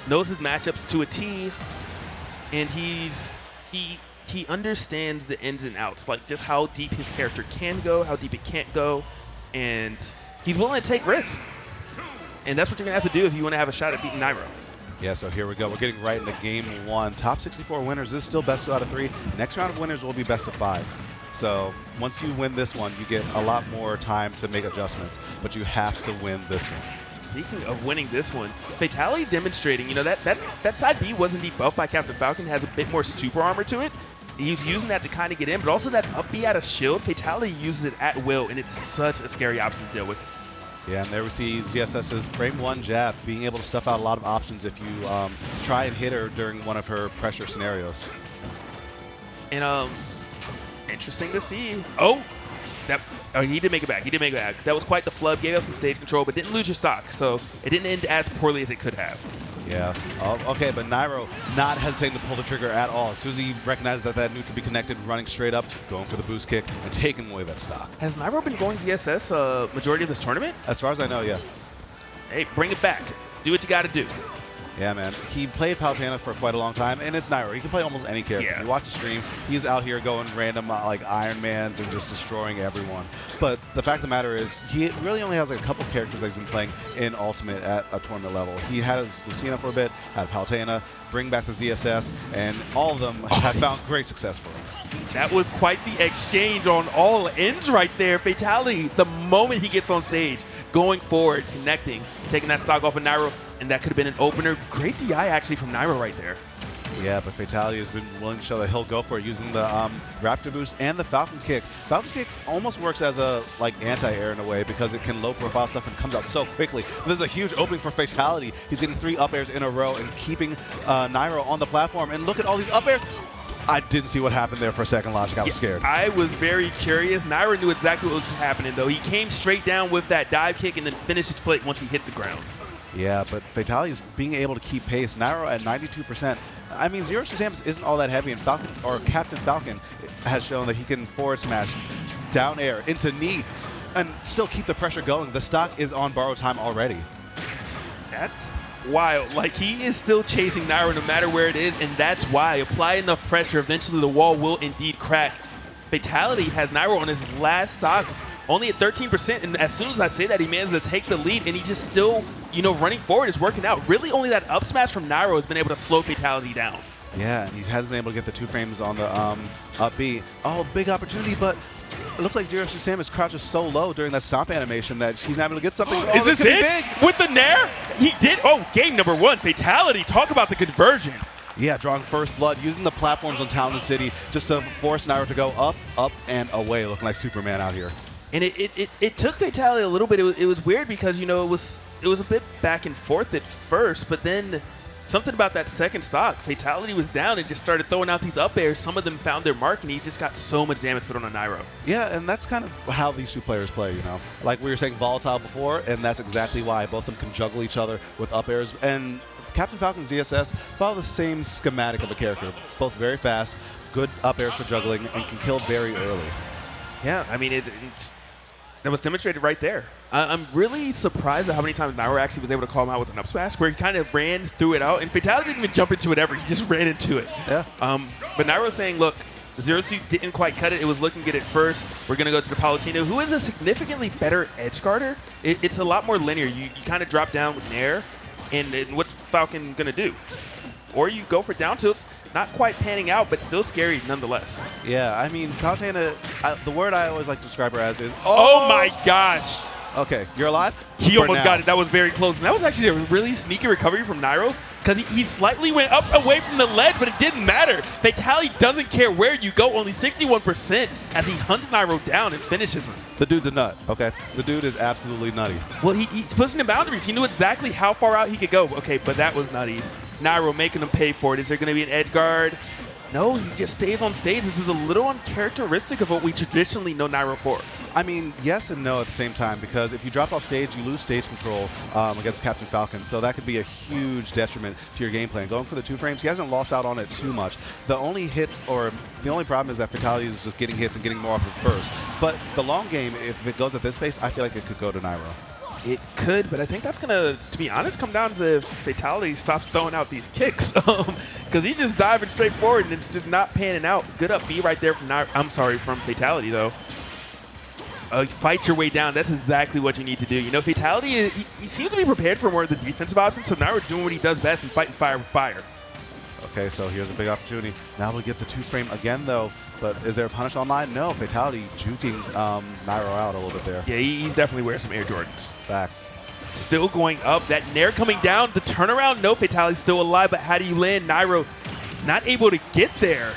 Knows his matchups to a T, and he understands the ins and outs, like just how deep his character can go, how deep it can't go, and he's willing to take risks. And that's what you're going to have to do if you want to have a shot at beating Nairo. Yeah, so here we go. We're getting right into game 1. Top 64 winners. This is still best 2 out of 3. Next round of winners will be best of 5. So once you win this one, you get a lot more time to make adjustments, but you have to win this one. Speaking of winning this one, Fatality demonstrating, that side B wasn't debuffed by Captain Falcon, has a bit more super armor to it. He's using that to kind of get in, but also that up B out of shield, Fatality uses it at will, and it's such a scary option to deal with. Yeah, and there we see ZSS's frame 1 jab, being able to stuff out a lot of options if you try and hit her during one of her pressure scenarios. And interesting to see. He did make it back. He did make it back. That was quite the flub. Gave up some stage control, but didn't lose your stock. So it didn't end as poorly as it could have. Yeah. Okay, but Nairo not hesitating to pull the trigger at all. As soon as he recognized that that neutral to be connected, running straight up, going for the boost kick, and taking away that stock. Has Nairo been going ZSS majority of this tournament? As far as I know, yeah. Hey, bring it back. Do what you got to do. Yeah, man. He played Palutena for quite a long time, and it's Nairo. He can play almost any character. Yeah. If you watch the stream, he's out here going random like Iron Mans and just destroying everyone. But the fact of the matter is, he really only has like a couple characters that he's been playing in Ultimate at a tournament level. He had his Lucina for a bit, had Palutena, bring back the ZSS, and all of them have found great success for him. That was quite the exchange on all ends right there. Fatality, the moment he gets on stage, going forward, connecting, taking that stock off of Nairo, and that could have been an opener. Great DI actually from Nairo right there. Yeah, but Fatality has been willing to show that he'll go for it using the Raptor boost and the Falcon kick. Falcon kick almost works as a anti-air in a way because it can low profile stuff and comes out so quickly. There's a huge opening for Fatality. He's getting 3 up airs in a row and keeping Nairo on the platform. And look at all these up airs. I didn't see what happened there for a second, Logic. I was scared. I was very curious. Nairo knew exactly what was happening, though. He came straight down with that dive kick and then finished his plate once he hit the ground. Yeah, but Fatality is being able to keep pace. Nairo at 92%. I mean, Zero Samus isn't all that heavy, and Falcon or Captain Falcon has shown that he can forward smash, down air, into knee, and still keep the pressure going. The stock is on borrowed time already. That's wild. Like, he is still chasing Nairo no matter where it is, and that's why. Apply enough pressure, eventually the wall will indeed crack. Fatality has Nairo on his last stock, only at 13%, and as soon as I say that, he manages to take the lead, and he just still, running forward is working out. Really, only that up smash from Nairo has been able to slow Fatality down. Yeah, and he hasn't been able to get the 2 frames on the up B. Oh, big opportunity, but it looks like Zero Samus crouches so low during that stomp animation that she's not able to get something. Is this it? With the Nair? He did. Oh, game number 1, Fatality. Talk about the conversion. Yeah, drawing first blood, using the platforms on Talented City just to force Nairo to go up, up, and away, looking like Superman out here. And it took Fatality a little bit. It was weird because, it was a bit back and forth at first, but then something about that second stock, Fatality was down and just started throwing out these up airs. Some of them found their mark, and he just got so much damage put on a Nairo. Yeah, and that's kind of how these 2 players play, Like we were saying, volatile before, and that's exactly why both of them can juggle each other with up airs. And Captain Falcon and ZSS follow the same schematic of a character. Both very fast, good up airs for juggling, and can kill very early. Yeah, I mean, that was demonstrated right there. I'm really surprised at how many times Nairo actually was able to call him out with an up smash, where he kind of ran through it out, and Fatality didn't even jump into it ever. He just ran into it. Yeah. But Nairo saying, look, Zero Suit didn't quite cut it. It was looking good at first. We're going to go to the Palutena, who is a significantly better edge guarder. It's a lot more linear. You kind of drop down with Nair, and what's Falcon going to do? Or you go for down tilts. Not quite panning out, but still scary nonetheless. Yeah, I mean, Palutena, the word I always like to describe her as is, oh my gosh. Okay, you're alive? He almost got it. That was very close. And that was actually a really sneaky recovery from Nairo, because he slightly went up away from the ledge, but it didn't matter. Fatality doesn't care where you go, only 61% as he hunts Nairo down and finishes him. The dude's a nut, okay? The dude is absolutely nutty. Well, he's pushing the boundaries. He knew exactly how far out he could go. Okay, but that was nutty. Nairo making him pay for it. Is there going to be an edge guard? No, he just stays on stage. This is a little uncharacteristic of what we traditionally know Nairo for. I mean, yes and no at the same time, because if you drop off stage, you lose stage control against Captain Falcon, so that could be a huge detriment to your game plan. Going for the 2 frames, he hasn't lost out on it too much. The only hits, or the only problem is that Fatality is just getting hits and getting more off it first. But the long game, if it goes at this pace, I feel like it could go to Nairo. It could, but I think that's going to be honest, come down to Fatality stops throwing out these kicks. Because he's just diving straight forward, and it's just not panning out. Good up B right there from from Fatality, though. Fight your way down. That's exactly what you need to do. You know, Fatality, he seems to be prepared for more of the defensive options, so Nairo doing what he does best and fighting fire with fire. Okay, so here's a big opportunity. Now we'll get the 2-frame again, though. But is there a punish online? No. Fatality juking Nairo out a little bit there. Yeah, he's definitely wearing some Air Jordans. Facts. Still going up. That Nair coming down. The turnaround, no, Fatality's still alive, but how do you land? Nairo not able to get there.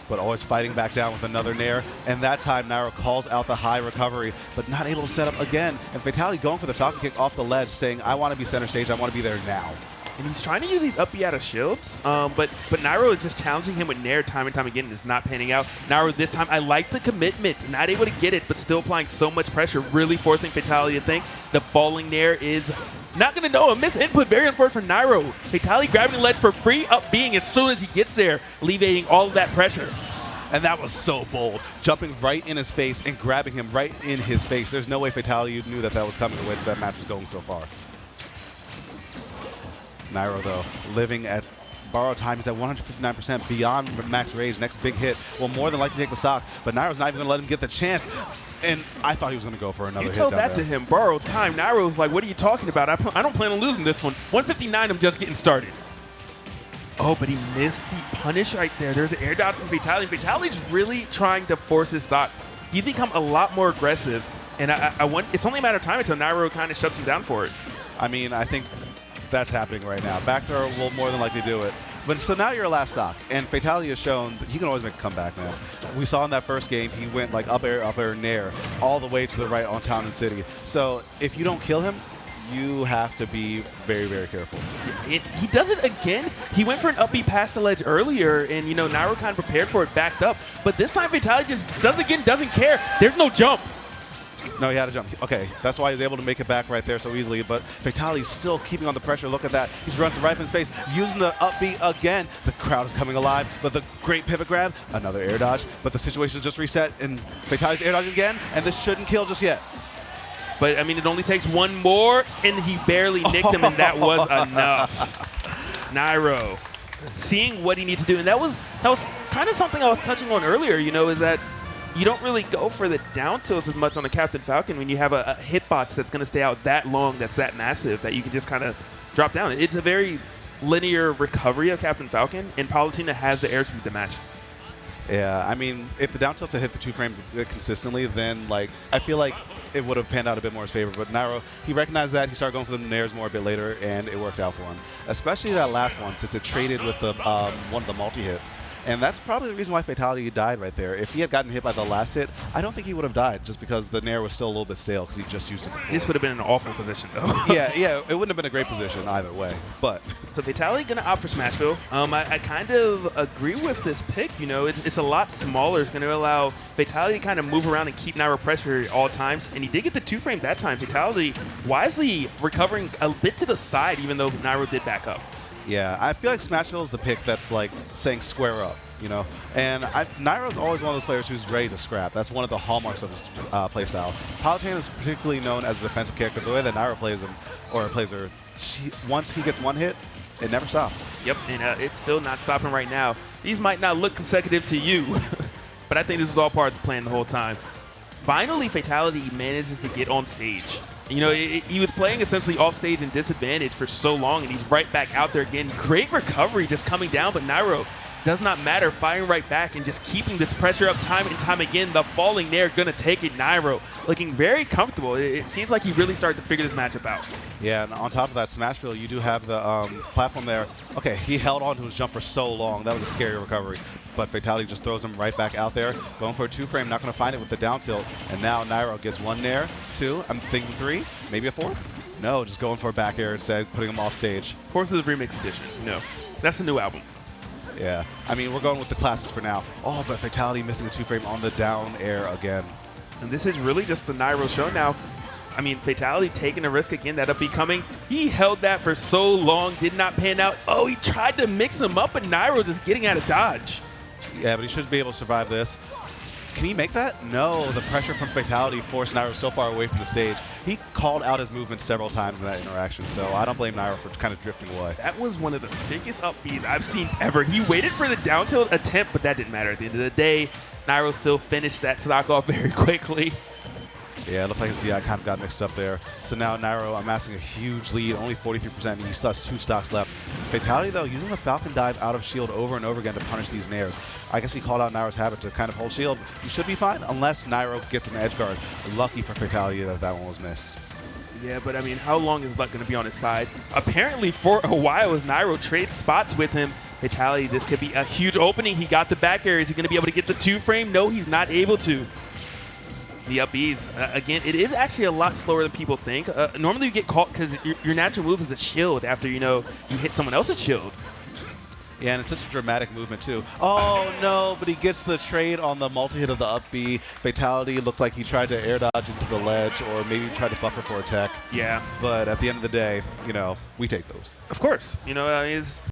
But always fighting back down with another Nair. And that time, Nairo calls out the high recovery, but not able to set up again. And Fatality going for the Falcon kick off the ledge, saying, I want to be center stage. I want to be there now. And he's trying to use these up B out of shields, but Nairo is just challenging him with Nair time and time again, and it's not panning out. Nairo this time, I like the commitment, not able to get it, but still applying so much pressure, really forcing Fatality to think. The falling Nair is not going to know a miss input, very unfortunate for Nairo. Fatality grabbing the ledge for free, up being as soon as he gets there, alleviating all of that pressure. And that was so bold, jumping right in his face and grabbing him right in his face. There's no way Fatality knew that was coming the way that match was going so far. Nairo, though, living at borrowed time. He's at 159% beyond max rage. Next big hit will more than likely take the stock, but Nairo's not even going to let him get the chance. And I thought he was going to go for another hit down there. You told that to him, borrowed time. Nairo's like, what are you talking about? I don't plan on losing this one. 159, I'm just getting started. Oh, but he missed the punish right there. There's an air dodge from Fatality. Fatality's really trying to force his stock. He's become a lot more aggressive, and I want. It's only a matter of time until Nairo kind of shuts him down for it. I mean, I think that's happening right now. Back throw will more than likely do it. But so now you're a last stock, and Fatality has shown that he can always make a comeback, man. We saw in that first game, he went like up air, nair, all the way to the right on Town and City. So if you don't kill him, you have to be very, very careful. He does it again. He went for an up B past the ledge earlier, and, you know, Nairo kind of prepared for it, backed up. But this time, Fatality just doesn't care. There's no jump. No, he had to jump. Okay, that's why he was able to make it back right there so easily. But Fatality's still keeping on the pressure. Look at that. He's runs right in his face, using the up B again. The crowd is coming alive, but the great pivot grab, another air dodge. But the situation just reset, and Fatality's air dodge again, and this shouldn't kill just yet. But, I mean, it only takes one more, and he barely nicked him, and that was enough. Nairo seeing what he needs to do, and that was kind of something I was touching on earlier, you know, is that you don't really go for the down tilts as much on the Captain Falcon when you have a hitbox that's going to stay out that long, that's that massive, that you can just kind of drop down. It's a very linear recovery of Captain Falcon, and Palutena has the airspeed to match. Yeah, I mean, if the down tilts had hit the 2-frame consistently, then, like, I feel like it would have panned out a bit more in his favor. But Nairo, he recognized that. He started going for the nairs more a bit later, and it worked out for him. Especially that last one, since it traded with the one of the multi-hits. And that's probably the reason why Fatality died right there. If he had gotten hit by the last hit, I don't think he would have died, just because the nair was still a little bit stale because he just used it before. This would have been an awful position, though. yeah, it wouldn't have been a great position either way. But so Fatality going to opt for Smashville. I kind of agree with this pick. You know, it's a lot smaller. It's going to allow Fatality to kind of move around and keep Nairo pressure at all times. And he did get the 2-frame that time. Fatality wisely recovering a bit to the side, even though Nairo did back up. Yeah, I feel like Smashville is the pick that's like saying square up, you know? And Nairo's always one of those players who's ready to scrap. That's one of the hallmarks of his playstyle. Palutena is particularly known as a defensive character. The way that Nairo plays him, or plays her, once he gets one hit, it never stops. Yep, and it's still not stopping right now. These might not look consecutive to you, but I think this was all part of the plan the whole time. Finally, Fatality manages to get on stage. You know, he was playing essentially off stage and disadvantage for so long, and he's right back out there again. Great recovery just coming down, but Nairo does not matter, firing right back and just keeping this pressure up time and time again. The falling Nair gonna take it. Nairo looking very comfortable. It seems like he really started to figure this matchup out. Yeah, and on top of that, Smashville, you do have the platform there. Okay, he held on to his jump for so long. That was a scary recovery. But Fatality just throws him right back out there. Going for a 2-frame, not going to find it with the down tilt. And now Nairo gets 1 Nair, 2, I'm thinking 3, maybe a 4th? No, just going for a back air instead, putting him off stage. 4th is the remix edition. No, that's the new album. Yeah, I mean, we're going with the classics for now. Oh, but Fatality missing a 2-frame on the down air again. And this is really just the Nairo show now. I mean, Fatality taking a risk again, that up becoming. He held that for so long, did not pan out. Oh, he tried to mix him up, and Nairo just getting out of dodge. Yeah, but he should be able to survive this. can he make that? No, the pressure from Fatality forced Nairo so far away from the stage. He called out his movement several times in that interaction, so I don't blame Nairo for kind of drifting away. That was one of the sickest up Bs I've seen ever. He waited for the down tilt attempt, but that didn't matter. At the end of the day, Nairo still finished that stock off very quickly. Yeah, it looked like his DI kind of got mixed up there. So now Nairo amassing a huge lead, only 43%, and he still has 2 stocks left. Fatality, though, using the Falcon dive out of shield over and over again to punish these nairs. I guess he called out Nairo's habit to kind of hold shield. He should be fine, unless Nairo gets an edge guard. Lucky for Fatality that that one was missed. Yeah, but I mean, how long is luck going to be on his side? Apparently, for a while, as Nairo trades spots with him, Fatality, this could be a huge opening. He got the back air. Is he going to be able to get the 2-frame? No, he's not able to. The up Bs, again, it is actually a lot slower than people think. Normally you get caught because your natural move is a shield after, you hit someone else's shield. Yeah, and it's such a dramatic movement, too. Oh, no, but he gets the trade on the multi-hit of the up B. Fatality looks like he tried to air dodge into the ledge or maybe tried to buffer for a tech. Yeah. But at the end of the day, we take those. Of course.